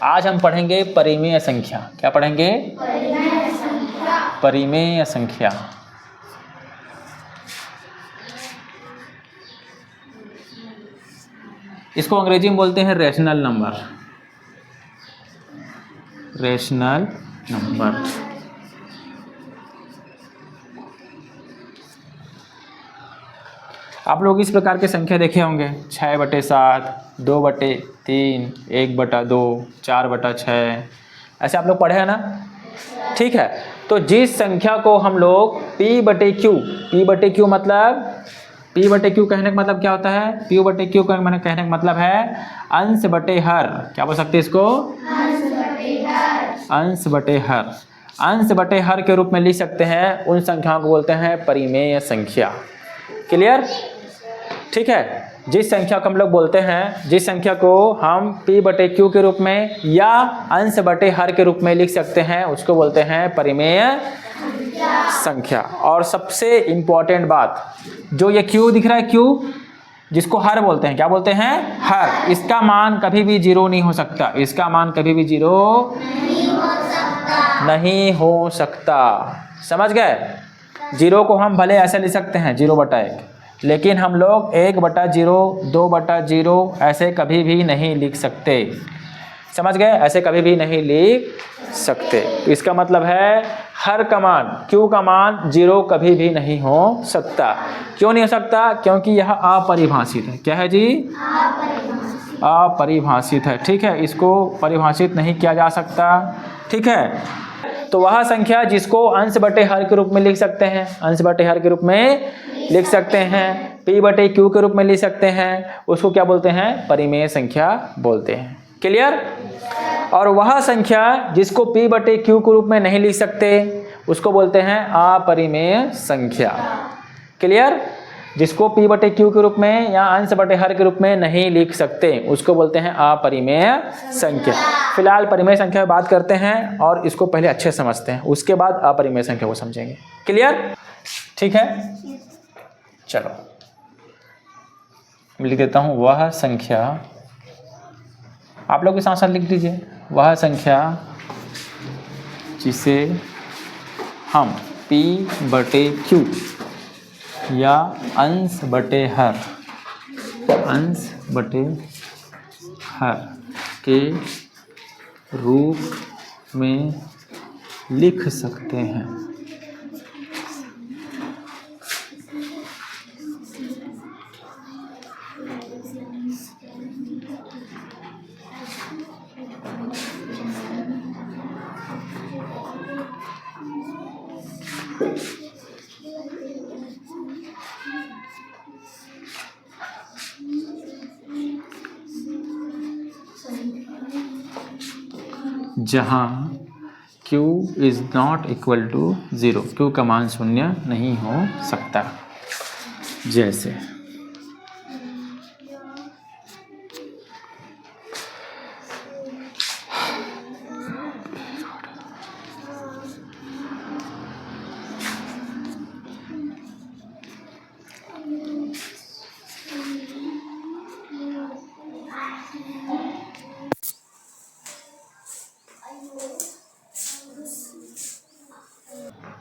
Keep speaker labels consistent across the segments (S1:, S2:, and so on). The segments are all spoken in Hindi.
S1: आज हम पढ़ेंगे परिमेय संख्या। क्या पढ़ेंगे? परिमेय संख्या। इसको अंग्रेजी में बोलते हैं रेशनल नंबर। Rational number. आप लोग इस प्रकार के संख्या देखे होंगे, 6/7, 2/3, 1/2, 4/6, ऐसे आप लोग पढ़े हैं ना? ठीक है, तो जिस संख्या को हम लोग P/Q मतलब P/Q कहने का मतलब क्या होता है? P/Q कहने का मतलब है अंश बटे हर। क्या बोल सकते हैं इसको? अंश बटे हर। अंश बटे हर के रूप में लिख सकते हैं, उन संख्याओं को बोलते हैं परिमेय संख्या। क्लियर? ठीक है, जिस संख्या को हम लोग बोलते हैं, जिस संख्या को हम P/Q के रूप में या अंश बटे हर के रूप में लिख सकते हैं, उसको बोलते हैं परिमेय संख्या। और सबसे इंपॉर्टेंट बात, जो ये Q दिख रहा है, Q जिसको हर बोलते हैं, क्या बोलते हैं? हर। इसका मान कभी भी 0 नहीं हो सकता। इसका मान कभी भी 0 नहीं हो सकता। समझ गए? 0 को हम भले ऐसे लिख सकते हैं 0/1, लेकिन हम लोग 1/0, 2/0 ऐसे कभी भी नहीं लिख सकते। समझ गए? ऐसे कभी भी नहीं लिख सकते। तो इसका मतलब है हर का मान, Q का मान 0 कभी भी नहीं हो सकता। क्यों नहीं हो सकता? क्योंकि यह अपरिभाषित है। क्या है जी? अपरिभाषित है। ठीक है, इसको परिभाषित नहीं किया जा सकता। ठीक है, तो वह संख्या जिसको अंश बटे हर के रूप में लिख सकते हैं, अंश बटे हर के रूप में लिख सकते हैं, P/Q के रूप में लिख सकते हैं, उसको क्या बोलते हैं? परिमेय संख्या बोलते हैं। क्लियर? और वह संख्या जिसको P/Q के रूप में नहीं लिख सकते, उसको बोलते हैं अपरिमेय संख्या। क्लियर? जिसको P/Q के रूप में या अंश बटे हर के रूप में नहीं लिख सकते, उसको बोलते हैं अपरिमेय संख्या। फिलहाल परिमेय संख्या की बात करते हैं और इसको पहले अच्छे समझते हैं, उसके बाद अपरिमेय संख्या को समझेंगे। क्लियर? ठीक है, चलो लिख देता हूं, वह संख्या, आप लोग के साथ साथ लिख दीजिए, वह संख्या जिसे हम P/Q या अंश बटे हर के रूप में लिख सकते हैं। जहाँ Q is not equal to 0, Q का मान 0 नहीं हो सकता। जैसे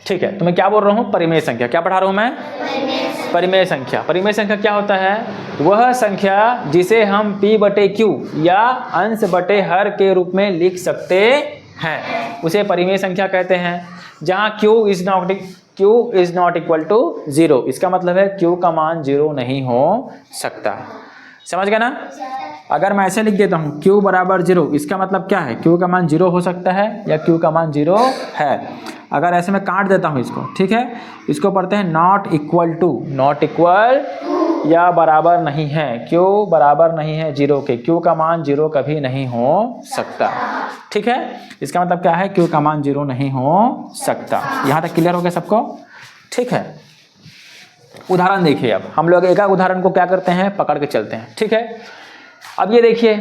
S1: ठीक है, तो मैं क्या बोल रहा हूँ? परिमेय संख्या। क्या पढ़ा रहा हूँ मैं? परिमेय संख्या। परिमेय संख्या क्या होता है? वह संख्या जिसे हम P/Q या अंश बटे हर के रूप में लिख सकते हैं, उसे परिमेय संख्या कहते हैं। जहाँ Q is not equal to 0, इसका मतलब है Q का मान 0 नहीं हो सकता। समझ गए ना? अगर मैं ऐसे लिख देता हूँ Q = 0, इसका मतलब क्या है? Q का मान 0 हो सकता है या Q का मान 0 है। अगर ऐसे मैं काट देता हूँ इसको, ठीक है, इसको पढ़ते हैं नॉट इक्वल या बराबर नहीं है। Q बराबर नहीं है 0 के, Q का मान 0 कभी नहीं हो सकता। ठीक है, इसका मतलब क्या है? Q का मान 0 नहीं हो सकता। यहाँ तक क्लियर हो गया सबको? ठीक है, उदाहरण देखिए। अब हम लोग एक उदाहरण को क्या करते हैं? पकड़ के चलते हैं। ठीक है, अब ये देखिए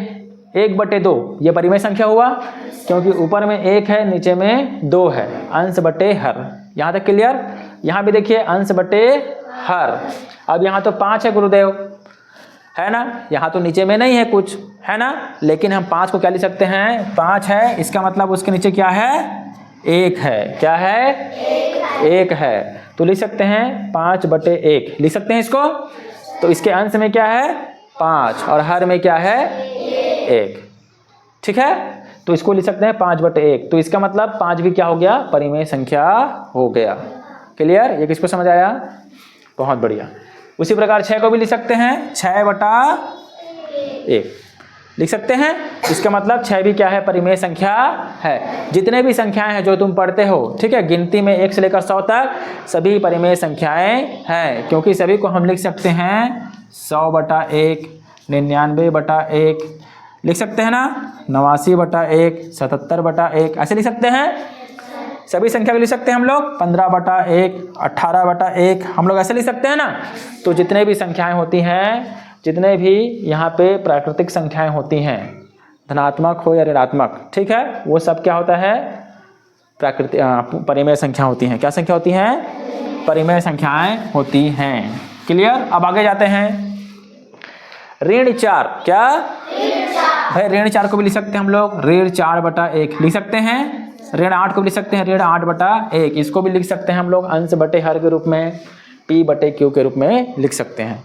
S1: 1/2, ये परिमेय संख्या हुआ, क्योंकि ऊपर में 1 है, नीचे में 2 है। अंश बटे हर, यहाँ तक क्लियर? यहाँ भी देखिए अंश बटे हर। अब यहाँ तो 5 है गुरुदेव, है ना। यहाँ तो नीचे में नहीं है कुछ, है ना, लेकिन हम 5 को क्या लिख सकते हैं, 5 है, इसका मतलब उसके नीचे क्या है, 1 है। क्या है, 1 है। तो लिख सकते हैं 5/1 लिख सकते हैं इसको। तो इसके अंश में क्या है, 5 और हर में क्या है, 1। ठीक है, तो इसको लिख सकते हैं 5/1। तो इसका मतलब 5 भी क्या हो गया, परिमेय संख्या हो गया। क्लियर, ये किसको समझ आया, बहुत बढ़िया। उसी प्रकार 6 को भी लिख सकते हैं 6/1 लिख सकते हैं। इसका मतलब 6 भी क्या है, परिमेय संख्या है। जितने भी संख्याएं हैं जो तुम पढ़ते हो, ठीक है, गिनती में 1 से लेकर 100 तक सभी परिमेय संख्याएं हैं, क्योंकि सभी को हम लिख सकते हैं 100/1, 99/1 लिख सकते हैं ना, 89/1, 77/1 ऐसे लिख सकते हैं। सभी संख्या को लिख सकते हैं हम लोग 15/1, 18/1 हम लोग ऐसे लिख सकते हैं ना। तो जितने भी संख्याएं होती हैं, जितने भी यहाँ पे प्राकृतिक संख्याएं होती हैं, धनात्मक हो या ऋणात्मक, ठीक है, वो सब क्या होता है, प्राकृतिक परिमेय संख्या होती हैं। क्या संख्या होती हैं, परिमेय संख्याएं होती हैं। क्लियर, अब आगे जाते हैं। ऋण 4, क्या भाई, ऋण 4 को भी लिख सकते हैं हम लोग ऋण 4/1 लिख सकते हैं। ऋण 8 को भी लिख सकते हैं ऋण 8/1, इसको भी लिख सकते हैं हम लोग अंश बटे हर के रूप में, P/Q के रूप में लिख सकते हैं।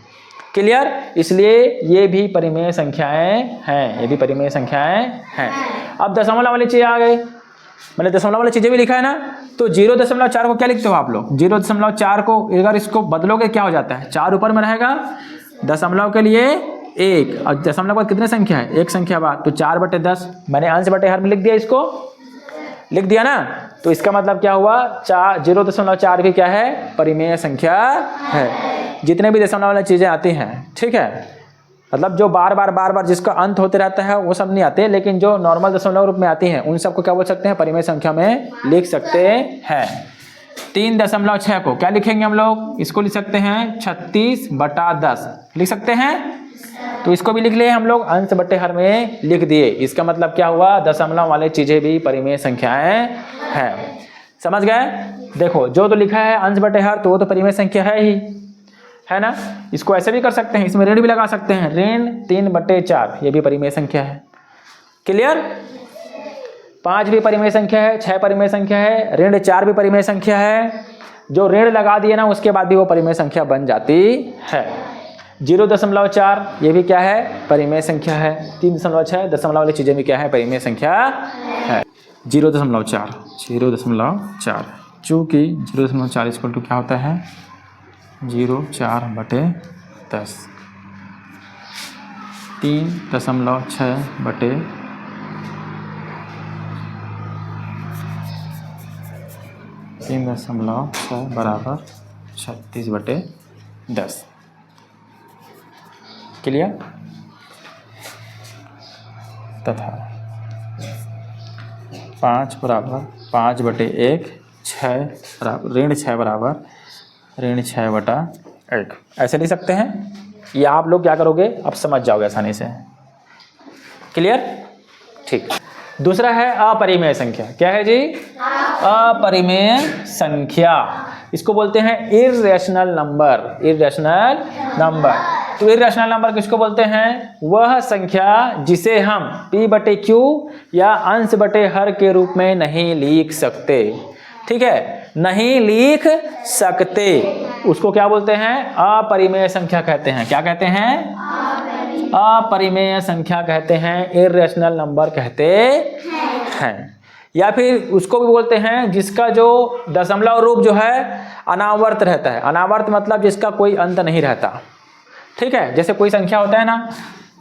S1: क्लियर, इसलिए ये भी परिमेय संख्याएं हैं, ये भी परिमेय संख्याएं हैं। अब दशमलव वाली चीज आ गई, मैंने दशमलव वाली चीजें भी लिखा है ना। तो 0.4 को क्या लिखते हो आप लोग, 0.4 को अगर इसको बदलोगे क्या हो जाता है, 4 ऊपर में रहेगा, दशमलव के लिए 1 और दशमलव बाद कितने संख्या है, 1 संख्या बाद, तो 4/10 मैंने अंश बटे हर में लिख दिया, इसको लिख दिया ना। तो इसका मतलब क्या हुआ, 0.4 भी क्या है, परिमेय संख्या है। जितने भी दशमलव वाली चीजें आती हैं, ठीक है, मतलब जो बार बार जिसका अंत होते रहता है वो सब नहीं आते, लेकिन जो नॉर्मल दशमलव रूप में आती हैं उन सबको क्या बोल सकते हैं, परिमेय संख्या में लिख सकते हैं। 3.6 को क्या लिखेंगे हम लोग, इसको लिख सकते हैं 36/10 लिख सकते हैं। तो इसको भी लिख लिए हम लोग, अंश बटे हर में लिख दिए। इसका मतलब क्या हुआ, दशमलव वाले चीजें भी परिमेय संख्याएं हैं। समझ गए, देखो जो तो लिखा है अंश बटे हर, तो वो तो परिमेय संख्या है ही, है ना। इसको ऐसे भी कर सकते हैं, इसमें ऋण भी लगा सकते हैं, ऋण 3/4 ये भी परिमेय संख्या है। क्लियर, 5 भी परिमेय संख्या है, 6 परिमेय संख्या है, ऋण 4 भी परिमेय संख्या है। जो ऋण लगा दिए ना उसके बाद भी वो परिमेय संख्या बन जाती है। 0.4 ये भी क्या है, परिमेय संख्या है। 3.6 दशमलव वाली चीजें भी क्या है, परिमेय संख्या है। 0.4 चूँकि 0.4 इक्वल टू क्या होता है, 0.4/10, 3.6 बराबर 36/10। क्लियर, तथा 5 बराबर 5/1, 6 बराबर ऋण 6 बराबर ऋण 6/1 ऐसे लिख सकते हैं। ये आप लोग क्या करोगे, अब समझ जाओगे आसानी से। क्लियर, ठीक। दूसरा है अपरिमेय संख्या। क्या है जी, अपरिमेय संख्या। इसको बोलते हैं इर्रेशनल नंबर, इर्रेशनल नंबर। तो इर्रेशनल नंबर किसको बोलते हैं, वह संख्या जिसे हम P/Q या अंश बटे हर के रूप में नहीं लिख सकते। ठीक है, नहीं लिख सकते, उसको क्या बोलते हैं, अपरिमेय संख्या कहते हैं। क्या कहते हैं, अपरिमेय संख्या कहते हैं, इर्रेशनल नंबर कहते हैं। या फिर उसको भी बोलते हैं जिसका जो दशमलव रूप जो है अनावर्त रहता है। अनावर्त मतलब जिसका कोई अंत नहीं रहता। ठीक है, जैसे कोई संख्या होता है ना,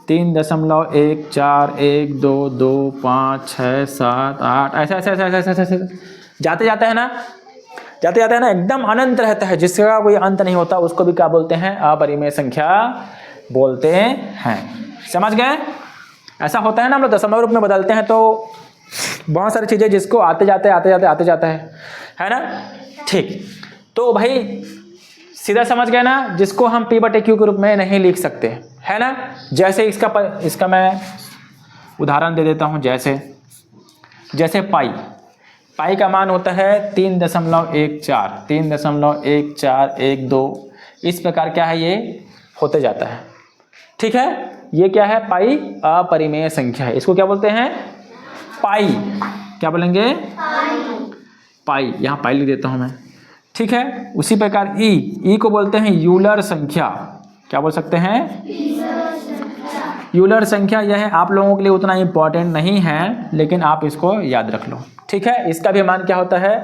S1: 3.1 4 1 2 2 5 6 7 8 ऐसे ऐसे ऐसे ऐसे ऐसे जाते जाते हैं ना, जाते जाते हैं ना, एकदम अनंत रहता है, जिसका कोई अंत नहीं होता, उसको भी क्या बोलते हैं, अपरिमेय संख्या बोलते हैं। समझ गए, ऐसा होता है ना, हम लोग दशमलव रूप में बदलते हैं तो बहुत सारी चीजें जिसको आते जाते आते जाता है ना। ठीक, तो भाई सीधा समझ गए ना, जिसको हम P/Q के रूप में नहीं लिख सकते, है ना। जैसे इसका मैं उदाहरण दे देता हूं। जैसे पाई का मान होता है 3.14 3.1412। इस प्रकार क्या है, ये होते जाता है। ठीक है, ये क्या है? पाई अपरिमेय संख्या है। इसको क्या बोलते हैं? पाई। क्या बोलेंगे? पाई। यहाँ पाई लिख देता हूं मैं। ठीक है, उसी प्रकार ई को बोलते हैं यूलर संख्या। क्या बोल सकते हैं? यूलर संख्या। यह है आप लोगों के लिए उतना इंपॉर्टेंट नहीं है, लेकिन आप इसको याद रख लो। ठीक है, इसका भी मान क्या होता है?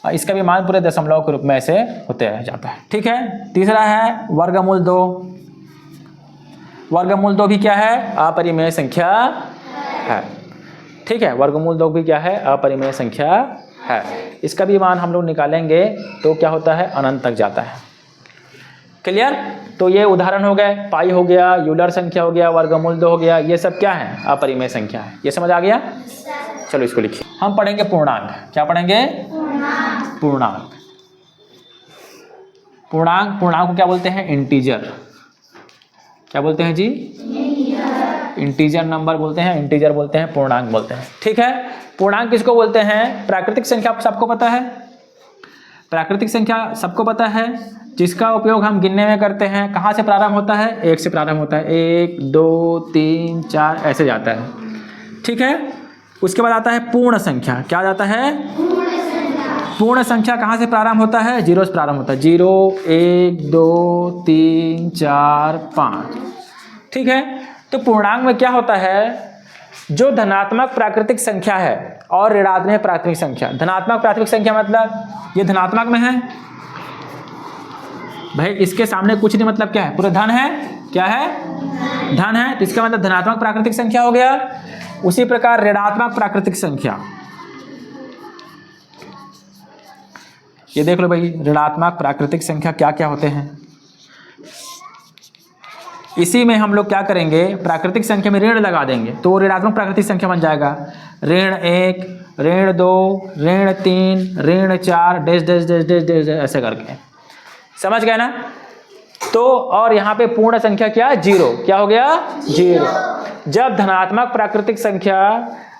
S1: इसका भी मान पूरे दशमलव के रूप में ऐसे होते रह जाता है। ठीक है, तीसरा है वर्गमूल 2। वर्गमूल 2 भी क्या है? अपरिमेय संख्या है। ठीक है, वर्गमूल 2 भी क्या है? अपरिमेय संख्या है। इसका भी मान हम लोग निकालेंगे तो क्या होता है? अनंत तक जाता है। क्लियर? तो ये उदाहरण हो गए, पाई हो गया, यूलर संख्या हो गया, वर्गमूल 2 हो गया, ये सब क्या है? अपरिमेय संख्या है। ये समझ आ गया? चलो इसको लिखिए। हम पढ़ेंगे पूर्णांक। क्या पढ़ेंगे? पूर्णांक। पूर्णांक को क्या बोलते हैं? इंटीजर। क्या बोलते हैं जी? इंटीजर नंबर बोलते हैं, इंटीजर बोलते हैं, पूर्णांक बोलते हैं। ठीक है, पूर्णांक किसको बोलते हैं? प्राकृतिक संख्या सबको पता है। प्राकृतिक संख्या सबको पता है, जिसका उपयोग हम गिनने में करते हैं। कहाँ से प्रारंभ होता है? 1 से प्रारंभ होता है। 1 2 3 4 ऐसे जाता है। ठीक है, उसके बाद आता है पूर्ण संख्या। क्या जाता है? पूर्ण संख्या कहाँ से प्रारंभ होता है? 0 से प्रारंभ होता है। 0 1 2 3 4 5। ठीक है, तो पूर्णांक में क्या होता है? जो धनात्मक प्राकृतिक संख्या है और ऋणात्मक प्राथमिक संख्या। धनात्मक प्राथमिक संख्या मतलब ये धनात्मक में है भाई, इसके सामने कुछ नहीं, मतलब क्या है? पूरा धन है। क्या है? धन है, तो इसका मतलब धनात्मक प्राकृतिक संख्या हो गया। उसी प्रकार ऋणात्मक प्राकृतिक संख्या, ये देख लो भाई, ऋणात्मक प्राकृतिक संख्या क्या क्या होते हैं। इसी में हम लोग क्या करेंगे? प्राकृतिक संख्या में ऋण लगा देंगे तो ऋणात्मक प्राकृतिक संख्या बन जाएगा। ऋण 1 ऋण 2 ऋण 3 ऋण 4 dash dash dash dash dash ऐसे करके। समझ गए ना? तो और यहाँ पे पूर्ण संख्या क्या? 0। क्या हो गया? 0। जब धनात्मक प्राकृतिक संख्या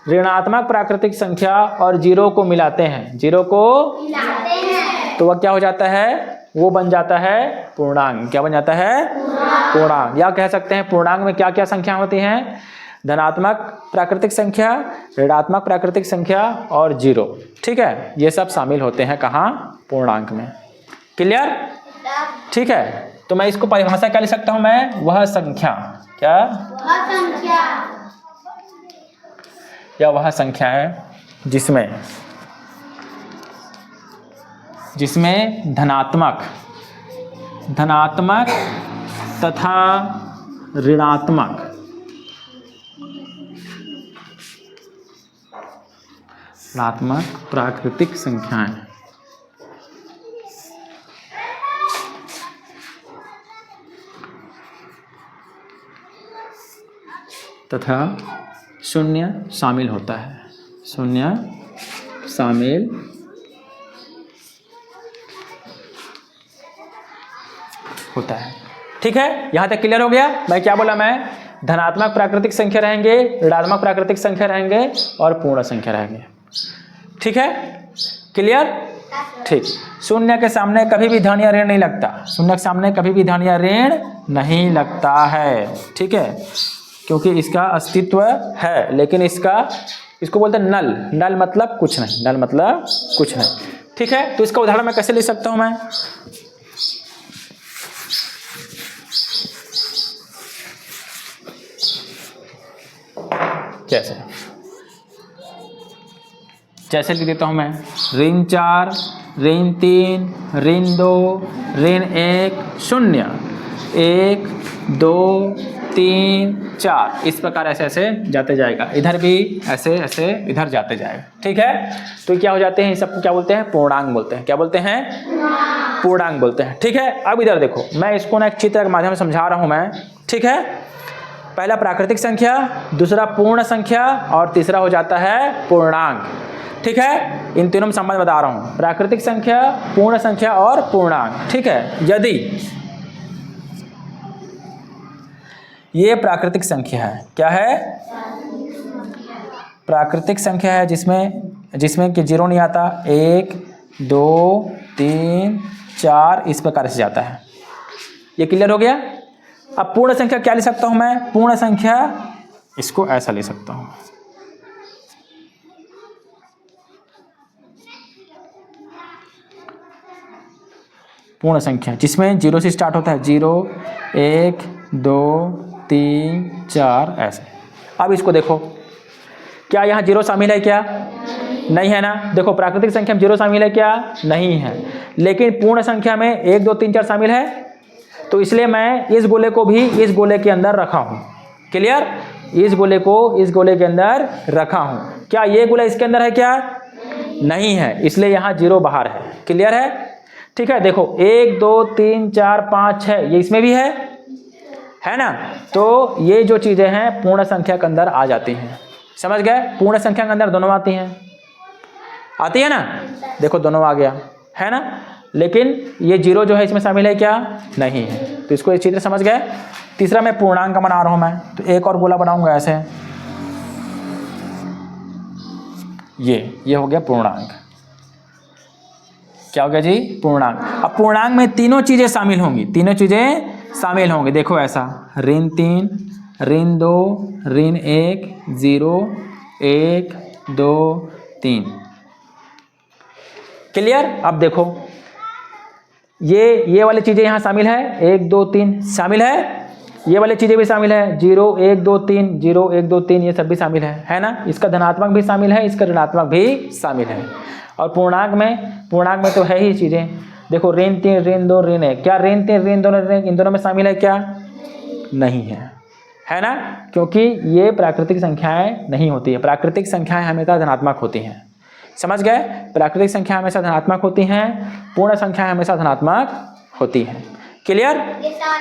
S1: ऋणात्मक प्राकृतिक संख्या और 0 को मिलाते हैं, 0 को मिलाते हैं, तो वह क्या हो जाता है? वो बन जाता है पूर्णांक। क्या बन जाता है? पूर्णांक। या कह सकते हैं पूर्णांक में क्या क्या संख्या होती हैं? धनात्मक प्राकृतिक संख्या, ऋणात्मक प्राकृतिक संख्या और 0। ठीक है, ये सब शामिल होते हैं कहाँ? पूर्णांक में। क्लियर? ठीक है, तो मैं इसको परिभाषा क्या लिख सकता हूं मैं? वह संख्या। क्या? वह संख्या। या वह संख्या है जिसमें धनात्मक तथा ऋणात्मक प्राकृतिक संख्याएं तथा शून्य शामिल होता है। शून्य शामिल होता है। ठीक है, यहां तक क्लियर हो गया? मैं क्या बोला? मैं धनात्मक प्राकृतिक संख्या रहेंगे, ऋणात्मक प्राकृतिक संख्या रहेंगे और पूर्ण संख्या रहेंगे। ठीक है, क्लियर? ठीक। शून्य के सामने कभी भी धन या ऋण नहीं लगता। शून्य के सामने कभी भी धन या ऋण नहीं लगता है। ठीक है, क्योंकि इसका अस्तित्व है, लेकिन इसको बोलते हैं नल। नल मतलब कुछ नहीं। नल मतलब कुछ नहीं। ठीक है, तो इसका उदाहरण मैं कैसे ले सकता हूं? मैं जैसे लिख देता हूं मैं। ऋण 4 ऋण 3 ऋण 2 ऋण 1 0 1 2 3 4 इस प्रकार ऐसे ऐसे जाते जाएगा। इधर भी ऐसे ऐसे इधर जाते जाएगा। ठीक है, तो क्या हो जाते हैं? इन सबको क्या बोलते हैं? पूर्णांक बोलते हैं। क्या बोलते हैं? पूर्णांक बोलते हैं। ठीक है, अब इधर देखो, मैं इसको ना एक चित्र के माध्यम से समझा रहा हूं मैं। ठीक है, पहला प्राकृतिक संख्या, दूसरा पूर्ण संख्या और तीसरा हो जाता है पूर्णांक। ठीक है, इन तीनों में संबंध बता रहा हूं, प्राकृतिक संख्या, पूर्ण संख्या और पूर्णांक। ठीक है, यदि ये प्राकृतिक संख्या है, क्या है? प्राकृतिक संख्या है जिसमें कि 0 नहीं आता। 1 2 3 4 इस प्रकार से जाता है। ये क्लियर हो गया? अब पूर्ण संख्या क्या ले सकता हूं मैं? पूर्ण संख्या इसको ऐसा ले सकता हूं, पूर्ण संख्या जिसमें 0 से स्टार्ट होता है, 0 1 2 3 4 ऐसे। अब इसको देखो, क्या यहाँ 0 शामिल है क्या? नहीं है ना। देखो प्राकृतिक संख्या में 0 शामिल है क्या? नहीं है। लेकिन पूर्ण संख्या में 1 2 3 4 शामिल है, तो इसलिए मैं इस गोले को भी इस गोले के अंदर रखा हूँ। क्लियर? इस गोले को इस गोले के अंदर रखा हूँ। क्या ये गोला इसके अंदर है क्या? नहीं है, इसलिए यहाँ 0 बाहर है। क्लियर है? ठीक है। देखो 1 2 3 4 5 6 ये इसमें भी है ना। तो ये जो चीजें हैं पूर्ण संख्या के अंदर आ जाती हैं। समझ गए? पूर्ण संख्या के अंदर दोनों आती हैं, आती है ना। देखो दोनों आ गया, है ना। लेकिन ये 0 जो है इसमें शामिल है क्या? नहीं है। तो इसको एक चित्र समझ गए। तीसरा मैं पूर्णांक बना रहा हूं मैं, तो एक और गोला बनाऊंगा ऐसे। ये हो गया पूर्णांक। क्या हो गया जी? पूर्णांक। अब पूर्णांक में तीनों चीजें शामिल होंगी, तीनों चीजें शामिल होंगी। देखो ऐसा ऋण 3 ऋण 2 ऋण 1 0 1 2 3। क्लियर? अब देखो ये वाली चीजें यहाँ शामिल है, 1 2 3 शामिल है। ये वाली चीजें भी शामिल है, 0 1 2 3 0 1 2 3 ये सब भी शामिल है ना। इसका धनात्मक भी शामिल है, इसका ऋणात्मक भी शामिल है। और पूर्णांक में तो है ही चीजें। देखो ऋण 3 ऋण 2 ऋण 1, क्या ऋण 3 ऋण 2 ऋण 1 इन दोनों में शामिल है क्या? नहीं है ना। क्योंकि ये प्राकृतिक संख्याएं नहीं होती है। प्राकृतिक संख्याएं हमेशा धनात्मक होती हैं। समझ गए? प्राकृतिक संख्या हमेशा धनात्मक होती हैं, पूर्ण संख्या हमेशा धनात्मक होती हैं। क्लियर?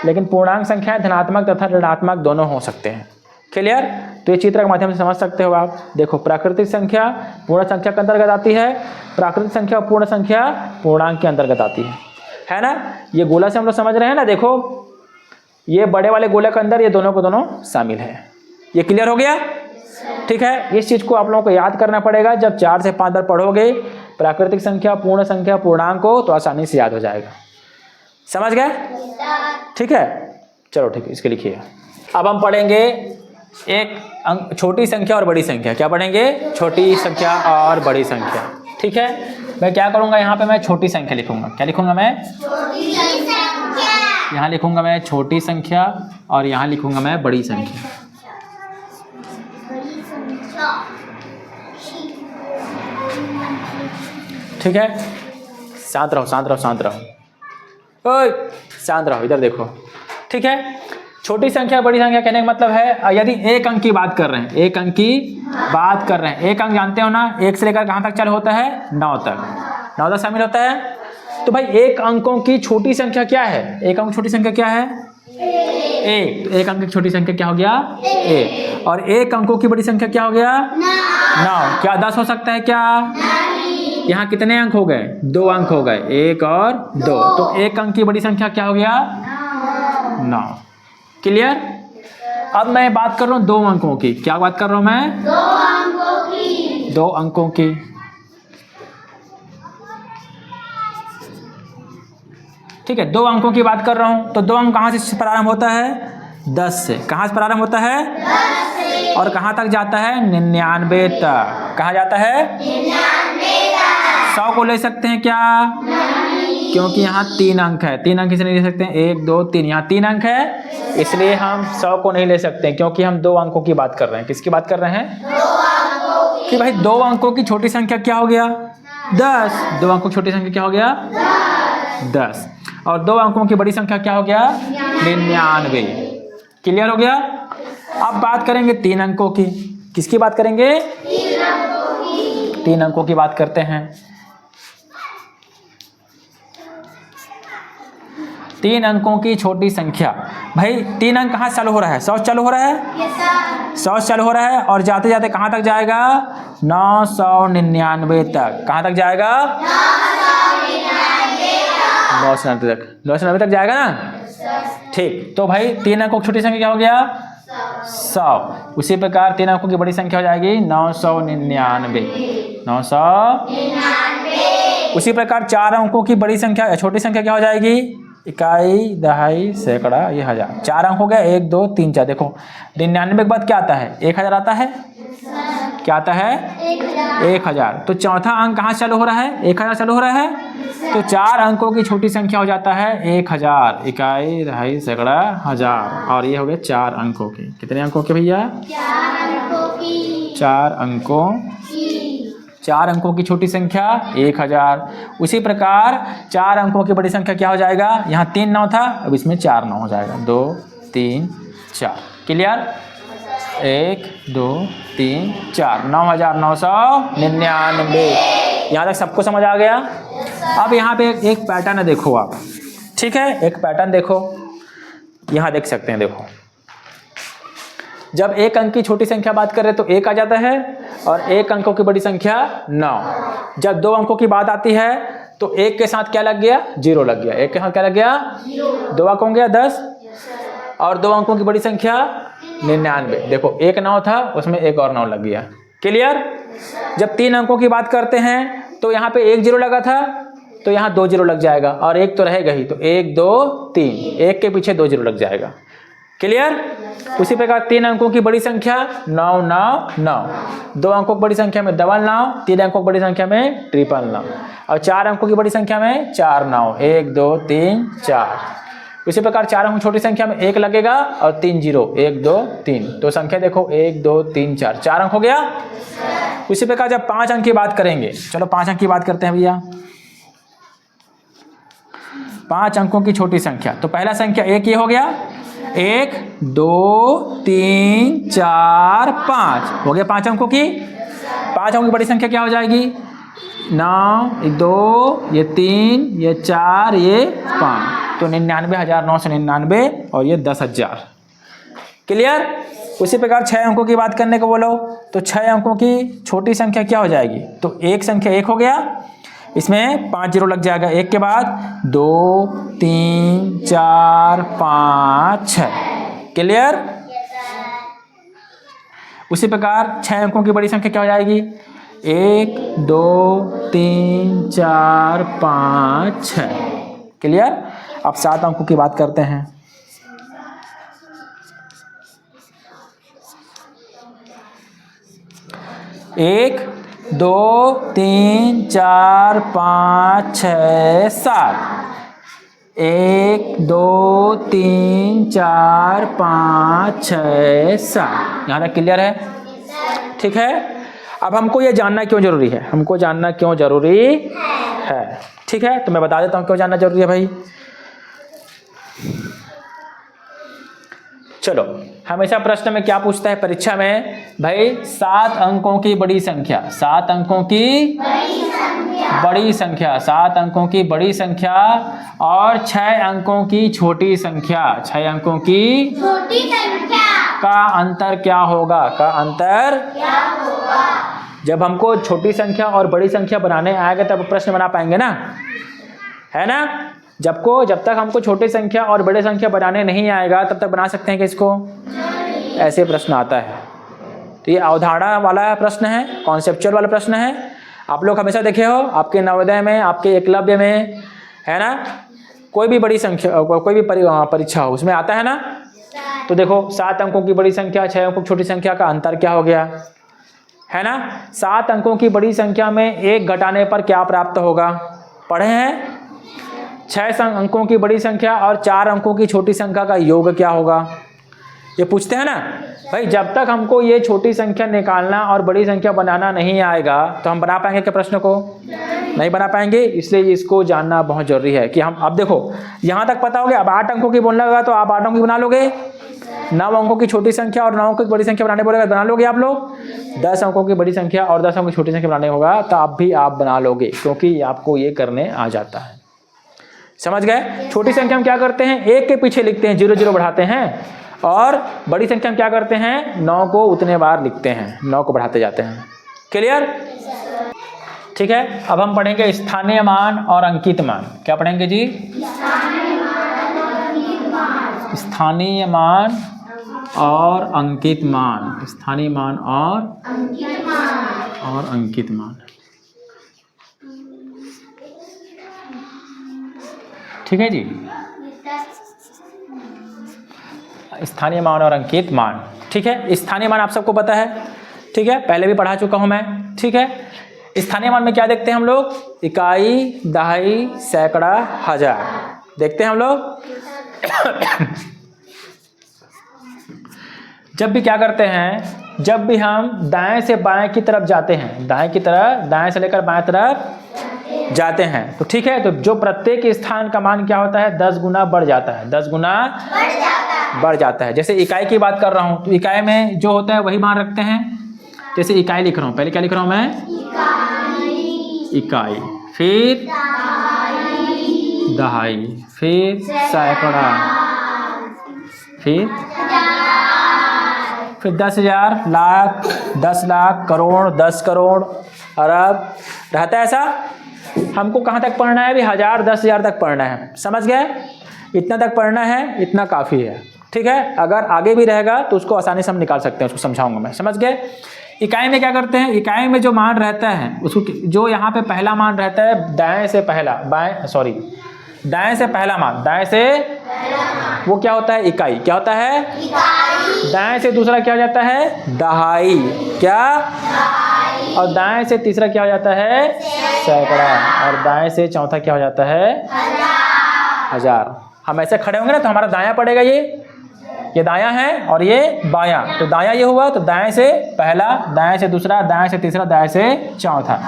S1: लेकिन पूर्णांक संख्याएं धनात्मक तथा ऋणात्मक दोनों हो सकते हैं। क्लियर? तो ये चित्र के माध्यम से समझ सकते हो आप। देखो प्राकृतिक संख्या पूर्ण संख्या के अंतर्गत आती है, प्राकृतिक संख्या और पूर्ण संख्या पूर्णांक के अंतर्गत आती है ना। ये गोला से हम लोग समझ रहे हैं ना। देखो ये बड़े वाले गोले के अंदर ये दोनों को दोनों शामिल है। ये क्लियर हो गया? ठीक है। इस चीज को आप लोगों को याद करना पड़ेगा। जब 4 से 5 बार पढ़ोगे प्राकृतिक संख्या पूर्ण संख्या पूर्णांक को, तो आसानी से याद हो जाएगा। समझ गए? ठीक है, चलो ठीक है, इसके लिखिए। अब हम पढ़ेंगे एक छोटी संख्या और बड़ी संख्या। क्या पढ़ेंगे? छोटी संख्या और बड़ी संख्या। ठीक है। मैं क्या करूंगा, यहाँ पे मैं छोटी संख्या लिखूंगा। क्या लिखूंगा मैं? छोटी संख्या। यहाँ लिखूंगा मैं छोटी संख्या और यहाँ लिखूंगा मैं बड़ी संख्या। ठीक है। शांत रहो शांत रहो शांत रहो, ओए शांत रहो, इधर देखो। ठीक है। छोटी संख्या बड़ी संख्या कहने का मतलब है, यदि एक अंक की बात कर रहे हैं, एक अंक की बात कर रहे हैं, एक अंक जानते हो ना, 1 से लेकर कहाँ तक चालू होता है? 9 तक। 9 तक शामिल होता है। तो भाई एक अंकों की छोटी संख्या क्या है? एक अंक छोटी संख्या क्या है? एक। तो एक अंक की छोटी संख्या क्या हो गया? एक। और एक अंकों की बड़ी संख्या क्या हो गया? 9। क्या 10 हो सकता है क्या? यहाँ कितने अंक हो गए? 2 अंक हो गए, 1 और 2। तो एक अंक की बड़ी संख्या क्या हो गया? 9। क्लियर? अब मैं बात कर रहा हूँ 2 अंकों की। क्या बात कर रहा हूँ मैं? 2 अंकों की। 2 अंकों की। ठीक है, 2 अंकों की बात कर रहा हूँ। तो 2 अंक कहाँ से प्रारंभ होता है? 10 से। कहाँ से प्रारंभ होता है? 10 से। और कहाँ तक जाता है? 99 तक। कहाँ जाता है? 99 तक। 100 को ले सकते हैं क्या? नहीं। क्योंकि यहाँ 3 अंक है। 3 अंक इसे नहीं ले सकते हैं। 1 2 3, यहाँ 3 अंक है, इसलिए हम 100 को नहीं ले सकते हैं, क्योंकि हम 2 अंकों की बात कर रहे हैं। किसकी बात कर रहे हैं? 2 अंकों की। कि भाई 2 अंकों की छोटी संख्या क्या हो गया? 10। 2 अंकों की छोटी संख्या क्या हो गया? 10। और 2 अंकों की बड़ी संख्या क्या हो गया? 99। क्लियर हो गया? अब बात करेंगे 3 अंकों की। किसकी बात करेंगे? 3 अंकों की। 3 अंकों की बात करते हैं। 3 अंकों की छोटी संख्या। भाई 3 अंक कहाँ चालू हो रहा है? 100 चालू हो रहा है। 100 चालू हो रहा है और जाते जाते कहाँ तक जाएगा? 999 तक। कहाँ तक जाएगा? 999 तक। 999 तक जाएगा ना। ठीक। तो भाई 3 अंकों की छोटी संख्या क्या हो गया? 100। उसी प्रकार 3 अंकों की बड़ी संख्या हो जाएगी 999। 999। उसी प्रकार 4 अंकों की बड़ी संख्या छोटी संख्या क्या हो जाएगी? इकाई, दहाई, सैकड़ा, ये हजार। 4 अंक हो गया, 1 2 3 4। देखो 99 के बाद क्या आता है? 1000 आता है। क्या आता है? 1000। तो चौथा अंक कहाँ चालू हो रहा है? 1000 चालू हो रहा है। तो 4 अंकों की छोटी संख्या हो जाता है 1000। इकाई, दहाई, सैकड़ा, हजार। और ये हो गए 4 अंकों के। कितने अंकों के भैया? 4 अंकों। 4 अंकों की छोटी संख्या 1000। उसी प्रकार 4 अंकों की बड़ी संख्या क्या हो जाएगा? यहाँ 3 9 था, अब इसमें 4 9 हो जाएगा। 2 3 4। क्लियर? 1 2 3 4। 9999। यहाँ तक सबको समझ आ गया? अब यहाँ पे एक पैटर्न है, देखो आप। ठीक है, एक पैटर्न देखो, यहाँ देख सकते हैं। देखो जब 1 अंक की छोटी संख्या बात करें तो 1 आ जाता है, और 1 अंकों की बड़ी संख्या 9। जब 2 अंकों की बात आती है तो 1 के साथ क्या लग गया? 0 लग गया। 1 के साथ क्या लग गया? 2 अंक हो गया 10, और 2 अंकों की बड़ी संख्या 99। देखो 1 9 था, उसमें 1 और 9 लग गया। क्लियर? जब 3 अंकों की बात करते हैं तो यहाँ पे 1 0 लगा था, तो यहाँ 2 0 लग जाएगा, और 1 तो रहेगा ही। तो 1 2 3, 1 के पीछे 2 0 लग जाएगा। क्लियर? उसी प्रकार 3 अंकों की बड़ी संख्या 9 9 9। 2 अंकों की बड़ी संख्या में 99, 3 अंकों की बड़ी संख्या में 999, और 4 अंकों की बड़ी संख्या में 4 9। 1 2 3 4। उसी प्रकार 4 अंकों की छोटी संख्या में 1 लगेगा, और 3 0। 1 2 3। तो संख्या देखो 1 2 3 4। 4 अंक हो गया। उसी प्रकार जब 5 अंक की बात करेंगे, चलो 5 अंक की बात करते हैं भैया। 5 अंकों की छोटी संख्या, तो पहला संख्या 1 ये हो गया। 1 2 3 4 5 हो गया 5 अंकों की। 5 अंकों की बड़ी संख्या क्या हो जाएगी? 9 2, ये 3, ये 4, ये 5। तो 99,999, और ये 10,000। क्लियर? उसी प्रकार 6 अंकों की बात करने को बोलो तो 6 अंकों की छोटी संख्या क्या हो जाएगी? तो एक संख्या 1 हो गया, इसमें 5 0 लग जाएगा। 1 के बाद 2 3 4 5 6। क्लियर? उसी प्रकार 6 अंकों की बड़ी संख्या क्या हो जाएगी? 1 2 3 4 5 6। क्लियर? अब 7 अंकों की बात करते हैं। 1 2 3 4 5 6 7। 1 2 3 4 5 6 7। यहाँ तक क्लियर है? ठीक है। अब हमको ये जानना क्यों जरूरी है? हमको जानना क्यों जरूरी है? ठीक है, तो मैं बता देता हूँ क्यों जानना जरूरी है भाई। चलो, हमेशा प्रश्न में क्या पूछता है परीक्षा में? भाई 7 अंकों की बड़ी संख्या, 7 अंकों की बड़ी संख्या, 7 अंकों की बड़ी संख्या और 6 अंकों की छोटी संख्या, 6 अंकों की छोटी संख्या का अंतर क्या होगा? का अंतर क्या होगा? जब हमको छोटी संख्या और बड़ी संख्या बनाने आएगा तब प्रश्न बना पाएंगे ना, है ना? जब तक हमको छोटी संख्या और बड़ी संख्या बनाने नहीं आएगा तब तक बना सकते हैं कि इसको? ऐसे प्रश्न आता है। तो ये अवधारणा वाला प्रश्न है, कॉन्सेप्चुअल वाला प्रश्न है। आप लोग हमेशा देखे हो आपके नवोदय में, आपके एकलव्य में, है ना? कोई भी बड़ी संख्या, कोई भी परीक्षा हो उसमें आता है ना। तो देखो 7 अंकों की बड़ी संख्या, 6 अंकों की छोटी संख्या का अंतर क्या हो गया, है ना? 7 अंकों की बड़ी संख्या में 1 घटाने पर क्या प्राप्त होगा? पढ़े हैं? 6 अंकों की बड़ी संख्या और 4 अंकों की छोटी संख्या का योग क्या होगा? ये पूछते हैं ना भाई। जब तक हमको ये छोटी संख्या निकालना और बड़ी संख्या बनाना नहीं आएगा तो हम बना पाएंगे क्या प्रश्न को? नहीं बना पाएंगे। इसलिए इसको जानना बहुत जरूरी है कि हम, अब देखो यहाँ तक पता हो गया। अब 8 अंकों की बोलना होगा तो आप 8 अंकों की बना लोगे। 9 अंकों की छोटी संख्या और 9 अंकों की बड़ी संख्या बनाने बोलेगा बना लोगे आप लोग। 10 अंकों की बड़ी संख्या और 10 अंकों की छोटी संख्या बनाने होगा तो आप भी आप बना लोगे, क्योंकि आपको ये करने आ जाता है। समझ गए? छोटी संख्या हम क्या करते हैं? 1 के पीछे लिखते हैं, 0 0 बढ़ाते हैं, और बड़ी संख्या हम क्या करते हैं? 9 को उतने बार लिखते हैं, 9 को बढ़ाते जाते हैं। क्लियर? ठीक है। अब हम पढ़ेंगे स्थानीय मान और अंकित मान। क्या पढ़ेंगे जी? स्थानीय मान और अंकित मान। स्थानीय मान और अंकित मान। ठीक है जी। स्थानीय मान और अंकित मान। ठीक है, स्थानीय मान आप सबको पता है, ठीक है, पहले भी पढ़ा चुका हूं मैं। ठीक है, स्थानीय मान में क्या देखते हैं हम लोग? इकाई, दहाई, सैकड़ा, हजार देखते हैं हम लोग। जब भी क्या करते हैं, जब भी हम दाएं से बाएं की तरफ जाते हैं, दाएं की तरफ, दाएं से लेकर बाएं तरफ जाते हैं, तो ठीक है, तो जो प्रत्येक स्थान का मान क्या होता है? 10 गुना बढ़ जाता है, 10 गुना बढ़ जाता है। जैसे इकाई की बात कर रहा हूं, तो इकाई में जो होता है वही मान रखते हैं। जैसे इकाई लिख रहा हूं, पहले क्या लिख रहा हूं मैं? इकाई, फिर दहाई, फिर सैकड़ा, फिर 10,000, लाख, 10 लाख, करोड़, 10 करोड़, अरब, रहता है ऐसा। हमको कहाँ तक पढ़ना है? अभी 1000, 10,000 तक पढ़ना है, समझ गए? इतना तक पढ़ना है, इतना काफ़ी है। ठीक है, अगर आगे भी रहेगा तो उसको आसानी से हम निकाल सकते हैं, उसको समझाऊंगा मैं, समझ गए? इकाई में क्या करते हैं? इकाई में जो मान रहता है उसको, जो यहाँ पे पहला मान रहता है दाएं से पहला, दाएं से पहला मान, दाएं से वो क्या होता है? इकाई। क्या होता है? दाएं से दूसरा क्या हो जाता है? दहाई। क्या? और दाएं से तीसरा क्या हो जाता है? सैकड़ा। और दाएं से चौथा क्या हो जाता है? हजार। हम ऐसे खड़े होंगे ना तो हमारा दायां पड़ेगा, ये दायां है और ये बायां, तो दायां ये हुआ, तो दाएं से पहला, दाएं से दूसरा, दाएं से तीसरा, दाएं से चौथा।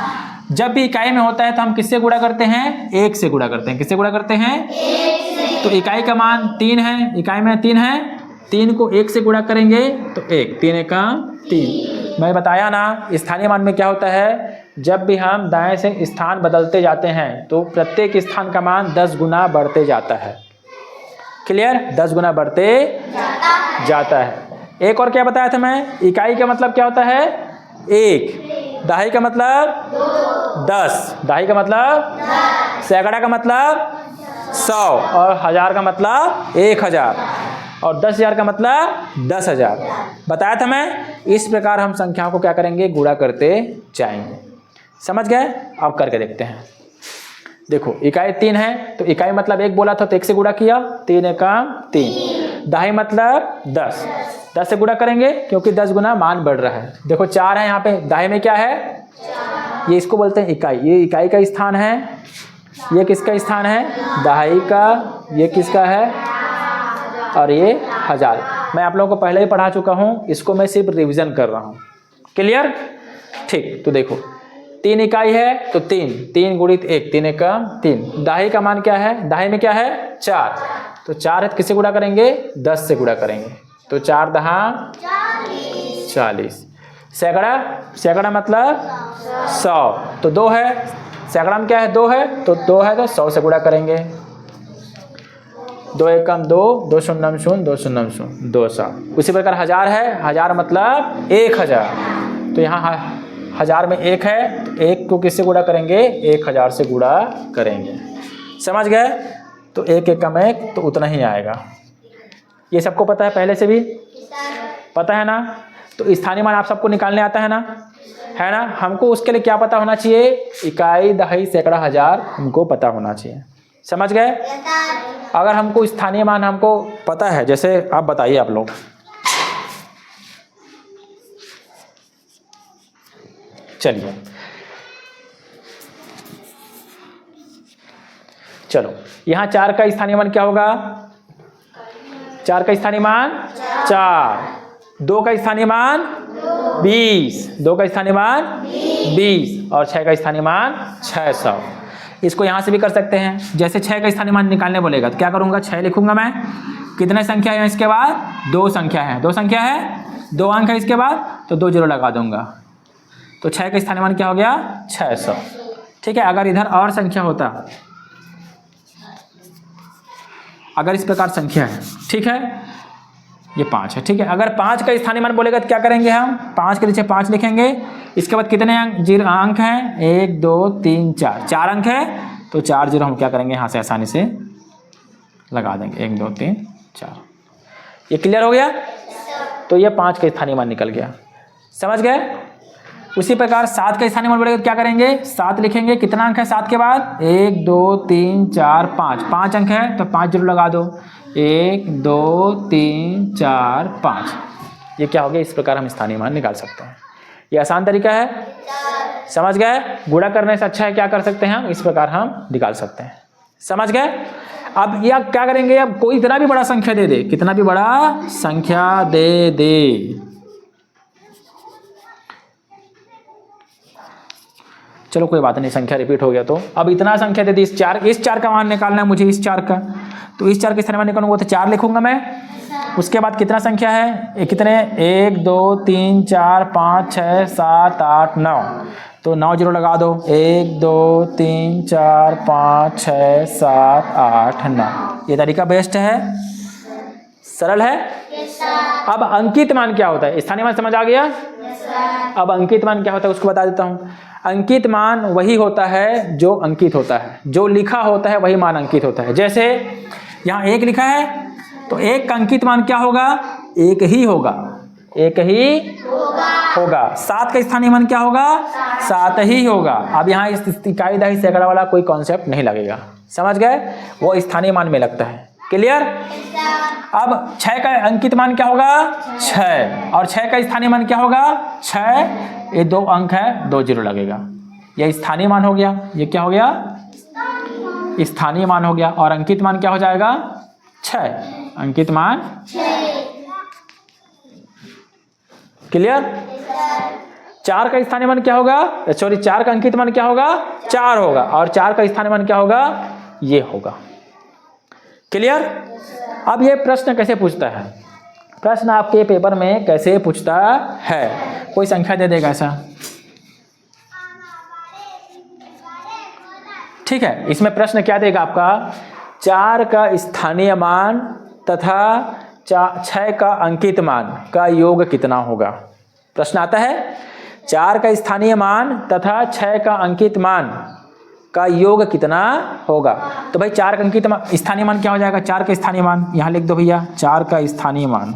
S1: जब भी इकाई में होता है तो हम किससे गुणा करते हैं? 1 से गुणा करते हैं। किससे गुणा करते हैं? 1 से। तो इकाई का मान 3 है, इकाई में 3 है, 3 को 1 से गुणा करेंगे तो 1, 3 एकम 3। मैं बताया ना, स्थानीय मान में क्या होता है? जब भी हम दाएं से स्थान बदलते जाते हैं तो प्रत्येक स्थान का मान 10 गुना बढ़ते जाता है। क्लियर? 10 गुना बढ़ते जाता है। एक और क्या बताया था मैं? इकाई का मतलब क्या होता है? 1, दहाई का मतलब 10, दहाई का मतलब 10, सैकड़ा का मतलब 100, और हजार का मतलब 1000, और 10,000 का मतलब 10,000। बताया था मैं। इस प्रकार हम संख्याओं को क्या करेंगे? गुणा करते जाएंगे। समझ गए? अब करके देखते हैं। देखो, इकाई 3 है तो इकाई मतलब 1 बोला था तो 1 से गुणा किया, 3 एकम 3। दहाई मतलब 10, 10 से गुणा करेंगे क्योंकि 10 गुना मान बढ़ रहा है। देखो 4 है यहाँ पे, दहाई में क्या है? ये इसको बोलते हैं इकाई, ये इकाई का स्थान है। ये किसका स्थान है? दहाई का। ये किसका है? और ये हजार। मैं आप लोगों को पहले ही पढ़ा चुका हूँ, इसको मैं सिर्फ रिवीजन कर रहा हूँ। क्लियर? ठीक, तो देखो 3 इकाई है तो 3 गुणित 1, 3 एकम 3। दहाई का मान क्या है? दहाई में क्या है? 4, तो 4 है तो किससे गुणा करेंगे? 10 से गुणा करेंगे, तो 4 दहा 40। सैकड़ा, सैकड़ा मतलब 100, तो 2 है, सैकड़ा में क्या है? 2 है, तो 2 है तो 100 से गुणा करेंगे। 2 एकम 2, 2 शून्यम 0, 2 शून्यम 0, 200। उसी प्रकार हजार है, हजार मतलब 1000, तो यहाँ हजार में 1 है, तो 1 को किससे गुणा करेंगे? 1000 से गुणा करेंगे। समझ गए? तो 1 एकम 1, तो उतना ही आएगा। ये सबको पता है, पहले से भी पता है ना? तो स्थानीय मान आप सबको निकालने आता है ना? है ना? हमको उसके लिए क्या पता होना चाहिए? इकाई, दहाई, सैकड़ा, हजार हमको पता होना चाहिए। समझ गए? अगर हमको स्थानीय मान हमको पता है, जैसे आप बताइए, आप लोग चलिए, चलो यहाँ 4 का स्थानीय मान क्या होगा? 4 का स्थानीय मान 4, 2 का स्थानीय मान 20, 2 का स्थानीय मान 20, और 6 का स्थानीय मान 600। इसको यहाँ से भी कर सकते हैं। जैसे 6 का स्थानीय मान निकालने बोलेगा तो क्या करूँगा? 6 लिखूंगा मैं। कितने संख्या है इसके बाद? 2 संख्या है, 2 संख्या है, 2 अंक है इसके बाद, तो 2 जीरो लगा दूंगा, तो 6 का स्थानीय मान क्या हो गया? 600। ठीक है, अगर इधर और संख्या होता, अगर इस प्रकार संख्या है, ठीक है, ये 5 है, ठीक है, अगर 5 का स्थानीय मान बोलेगा तो क्या करेंगे? हम 5 के नीचे 5 लिखेंगे। इसके बाद कितने अंक हैं? 1 2 3 4, 4 अंक है, तो 4 जीरो हम क्या करेंगे? यहाँ से आसानी से लगा देंगे, 1 2 3 4। ये क्लियर हो गया? तो ये 5 का स्थानीय मान निकल गया। समझ गए? उसी प्रकार 7 का स्थानीय मान बोलेगा तो क्या करेंगे? 7 लिखेंगे। कितना अंक है 7 के बाद? 1 2 3 4 5, 5 अंक है, तो 5 जीरो लगा दो। 1 2 3 4 5। ये क्या हो गया? इस प्रकार हम स्थानीय मान निकाल सकते हैं। ये आसान तरीका है, समझ गए? गुणा करने से अच्छा है क्या कर सकते हैं हम? इस प्रकार हम निकाल सकते हैं, समझ गए? अब या क्या करेंगे? अब कोई इतना भी बड़ा संख्या दे दे, कितना भी बड़ा संख्या दे दे, चलो कोई बात नहीं, संख्या रिपीट हो गया तो अब इतना संख्या दे दी, इस चार का मान निकालना है मुझे, इस 4 का, तो इस 4 के स्थान मान निकालूंगा तो 4 लिखूंगा मैं। उसके बाद कितना संख्या है? कितने? 1 2 3 4 5 6 7 8 9, तो 9 जीरो लगा दो। 1 2 3 4 5 6 7 8 9। ये तरीका बेस्ट है, सरल है। अब अंकित मान क्या होता है? स्थानीय मान समझ आ गया? अब अंकित मान क्या होता है उसको बता देता हूँ। अंकित मान वही होता है जो अंकित होता है, जो लिखा होता है वही मान अंकित होता है। जैसे यहाँ 1 लिखा है तो 1 का अंकित मान क्या होगा? 1 ही होगा, 1 ही होगा। 7 का स्थानीय मान क्या होगा? 7 ही होगा। अब यहाँ इस इकाई दहाई सैकड़ा वाला कोई कॉन्सेप्ट नहीं लगेगा, समझ गए? वो स्थानीय मान में लगता है। क्लियर? अब 6 का अंकित मान क्या होगा? 6, और 6 का स्थानीय मान क्या होगा? 6। ये 2 अंक है, 2 जीरो लगेगा। यह स्थानीय मान हो गया। ये क्या हो गया? स्थानीय मान हो गया। और अंकित मान क्या हो जाएगा? 6, अंकित मान 6। क्लियर? 4 का स्थानीय मान क्या होगा? सॉरी, 4 का अंकित मान क्या होगा? 4 होगा, और 4 का स्थानीय मान क्या होगा? ये होगा। क्लियर? अब ये प्रश्न कैसे पूछता है? प्रश्न आपके पेपर में कैसे पूछता है? कोई संख्या दे देगा ऐसा, ठीक है? इसमें प्रश्न क्या देगा आपका? 4 का स्थानीय मान तथा 6 का अंकित मान का योग कितना होगा? प्रश्न आता है 4 का स्थानीय मान तथा 6 का अंकित मान का योग कितना होगा। तो भाई 4 का अंकित मान, स्थानीय मान क्या हो जाएगा? 4 का स्थानीय मान यहां लिख दो भैया, 4 का स्थानीय मान।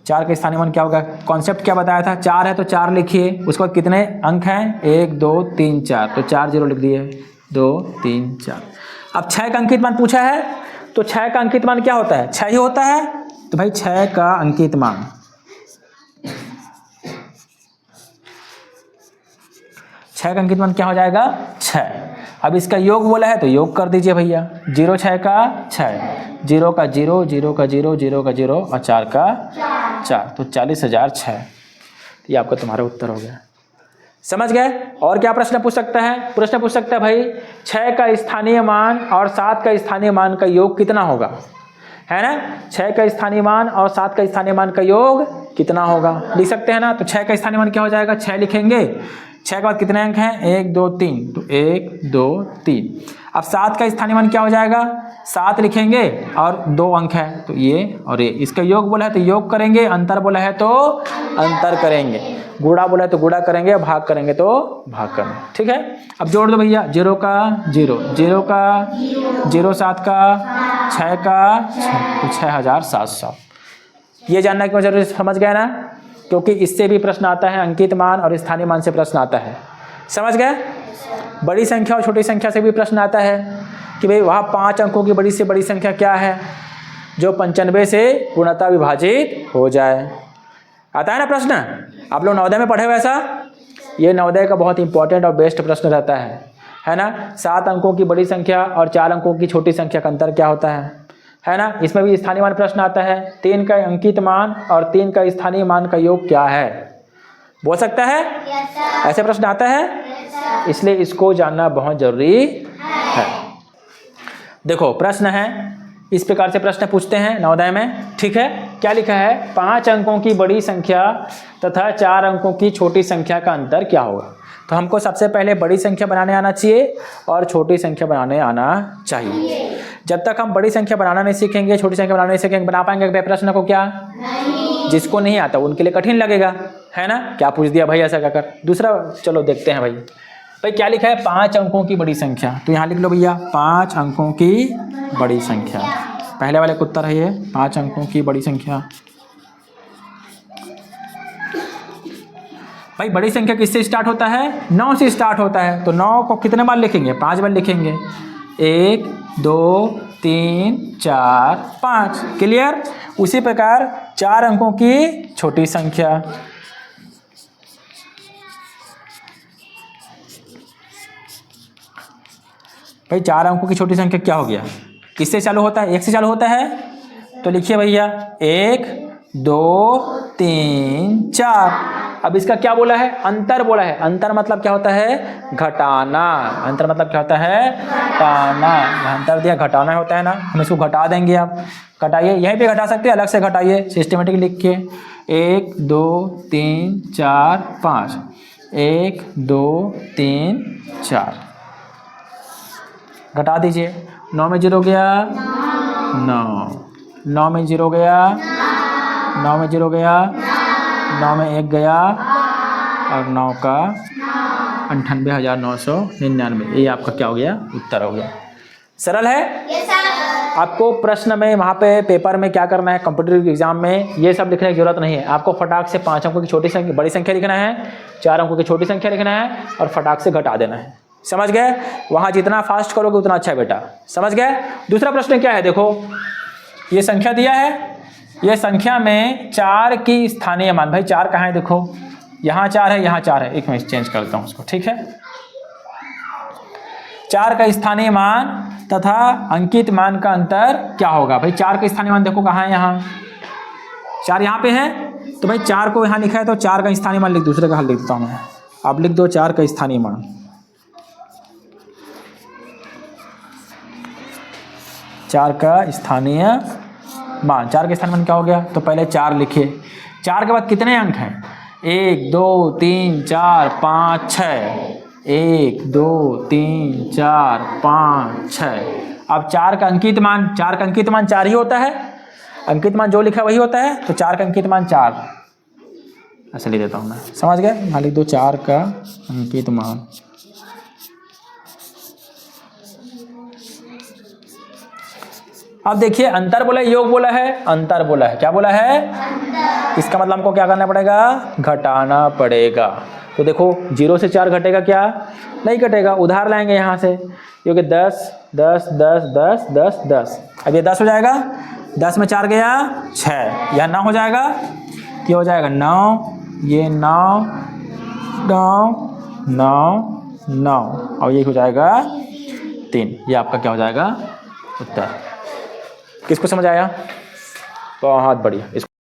S1: 4 का स्थानीय मान क्या होगा? कॉन्सेप्ट क्या बताया था? 4 है तो 4 लिखिए, उसके बाद कितने अंक हैं? 1 2 3 4, तो 4 जीरो लिख दिए, 2 3 4। अब 6 का अंकित मान पूछा है, तो 6 का अंकित मान क्या होता है? 6 ही होता है। तो भाई 6 का अंकित मान, 6 का अंकित मान क्या हो जाएगा? 6। अब इसका योग बोला है तो योग कर दीजिए भैया। 0 6 का 6, 0 का 0, 0 का 0, 0 का 0 और 4 का 4, तो 40,006। ये आपका तुम्हारा उत्तर हो गया, समझ गए? और क्या प्रश्न पूछ सकता है? प्रश्न पूछ सकता है भाई 6 का स्थानीय मान और 7 का स्थानीय मान का योग कितना होगा, है ना? 6 का स्थानीय मान और 7 का स्थानीय मान का योग कितना होगा, लिख सकते हैं ना? तो 6 का स्थानीय मान क्या हो जाएगा? 6 लिखेंगे। 6 के बाद कितने अंक हैं? 1 2 3, तो 1 2 3। अब 7 का स्थानीय मान क्या हो जाएगा? 7 लिखेंगे और 2 अंक है, तो ये और ये। इसका योग बोला है तो योग करेंगे, अंतर बोला है तो अंतर करेंगे, गुणा बोला है तो गुणा करेंगे, भाग करेंगे तो भाग करेंगे, ठीक है? अब जोड़ दो भैया, 0 का 0, 0 का 0, 7 का 6 का 6, तो 6,700। ये जानना क्यों जरूरी, समझ गए ना? क्योंकि इससे भी प्रश्न आता है, अंकित मान और स्थानीय मान से प्रश्न आता है, समझ गए? बड़ी संख्या और छोटी संख्या से भी प्रश्न आता है कि भाई वहाँ 5 अंकों की बड़ी से बड़ी संख्या क्या है जो 95 से पूर्णतः विभाजित हो जाए। आता है ना प्रश्न? आप लोग नवोदय में पढ़े हुए ऐसा? ये नवोदय का बहुत इंपॉर्टेंट और बेस्ट प्रश्न रहता है ना? 7 अंकों की बड़ी संख्या और 4 अंकों की छोटी संख्या का अंतर क्या होता है ना? इसमें भी स्थानीय मान प्रश्न आता है। 3 का अंकित मान और 3 का स्थानीय मान का योग क्या है, बोल सकता है? ऐसे प्रश्न आता है, इसलिए इसको जानना बहुत जरूरी है। देखो प्रश्न है, इस प्रकार से प्रश्न पूछते हैं नवोदय में, ठीक है? क्या लिखा है? 5 अंकों की बड़ी संख्या तथा 4 अंकों की छोटी संख्या का अंतर क्या होगा? तो हमको सबसे पहले बड़ी संख्या बनाने आना चाहिए और छोटी संख्या बनाने आना चाहिए। जब तक हम बड़ी संख्या बनाना नहीं सीखेंगे, छोटी संख्या बनाना नहीं सीखेंगे, बना पाएंगे प्रश्न को? क्या नहीं। जिसको नहीं आता उनके लिए कठिन लगेगा, है ना? क्या पूछ दिया भाई ऐसा क्या कर। दूसरा चलो देखते हैं भाई क्या लिखा है? 5 अंकों की बड़ी संख्या, तो यहाँ लिख लो भैया 5 अंकों की बड़ी संख्या। पहले वाले का उत्तर है ये 5 अंकों की बड़ी संख्या। भाई बड़ी संख्या किससे स्टार्ट होता है? 9 से स्टार्ट होता है, तो 9 को कितने बार लिखेंगे? 5 बार लिखेंगे। 1 2 3 4 5। क्लियर। उसी प्रकार 4 अंकों की छोटी संख्या। भाई 4 अंकों की छोटी संख्या क्या हो गया? किससे चालू होता है? 1 से चालू होता है। तो लिखिए भैया 1 2 3 4। अब इसका क्या बोला है? अंतर बोला है। अंतर मतलब क्या होता है? घटाना। अंतर मतलब क्या होता है? घटाना। अंतर दिया, घटाना होता है ना, हम इसको घटा देंगे। आप घटाइए, यहीं पे घटा सकते हैं, अलग से घटाइए सिस्टमेटिक लिख के। 1 2 3 4 5। 1 2 3 4 घटा दीजिए। 9 में 0 गया 9, 9 में 0 गया 9 में 0 गया 9 में 1 गया और 9 का 98,999। ये आपका क्या हो गया? उत्तर हो गया। सरल है। आपको प्रश्न में वहाँ पे पेपर में क्या करना है, कॉम्पिटिटिव एग्जाम में ये सब लिखने की जरूरत नहीं है। आपको फटाक से 5 अंकों की छोटी संख्या बड़ी संख्या लिखना है, 4 अंकों की छोटी संख्या लिखना है और फटाक से घटा देना है। समझ गए? वहाँ जितना फास्ट करोगे उतना अच्छा है बेटा। समझ गए? दूसरा प्रश्न क्या है? देखो ये संख्या दिया है, ये संख्या में 4 की स्थानीय मान। भाई 4 कहाँ है? देखो यहाँ 4 है, यहाँ 4 है। एक मिनट चेंज करता हूँ उसको, ठीक है। 4 का स्थानीय मान तथा अंकित मान का अंतर क्या होगा? भाई 4 का स्थानीय मान देखो कहाँ है? यहाँ 4 यहाँ पे है। तो भाई 4 को यहाँ लिखा है तो 4 का स्थानीय मान लिख, दूसरे का हल लिख देता हूँ मैं। आप लिख दो 4 का स्थानीय मान। 4 का स्थानीय मान। 4 का स्थानीय मान क्या हो गया? तो पहले 4 लिखिए। 4 के बाद कितने अंक हैं? 1 2 3 4 5 6। 1 2 3 4 5 6। अब 4 का अंकित मान, 4 का अंकित मान 4 ही होता है। अंकित मान जो लिखा वही होता है। तो 4 का अंकित मान 4 ऐसे लिख देता हूँ मैं। समझ गए? यहाँ लिख दो 4 का अंकित मान। अब देखिए अंतर बोला है, योग बोला है, अंतर बोला है। क्या बोला है? अंतर। इसका मतलब हमको क्या करना पड़ेगा? घटाना पड़ेगा। तो देखो 0 से 4 घटेगा क्या? नहीं घटेगा। उधार लाएंगे यहाँ से, क्योंकि 10 10 10 10 10 10। अब ये 10 हो जाएगा। 10 में 4 गया 6, यह 9 हो जाएगा। ये हो जाएगा 9, ये 9 9 9 9 और ये हो जाएगा 3। ये आपका क्या हो जाएगा? उत्तर। किसको समझ आया? बहुत बढ़िया। इसको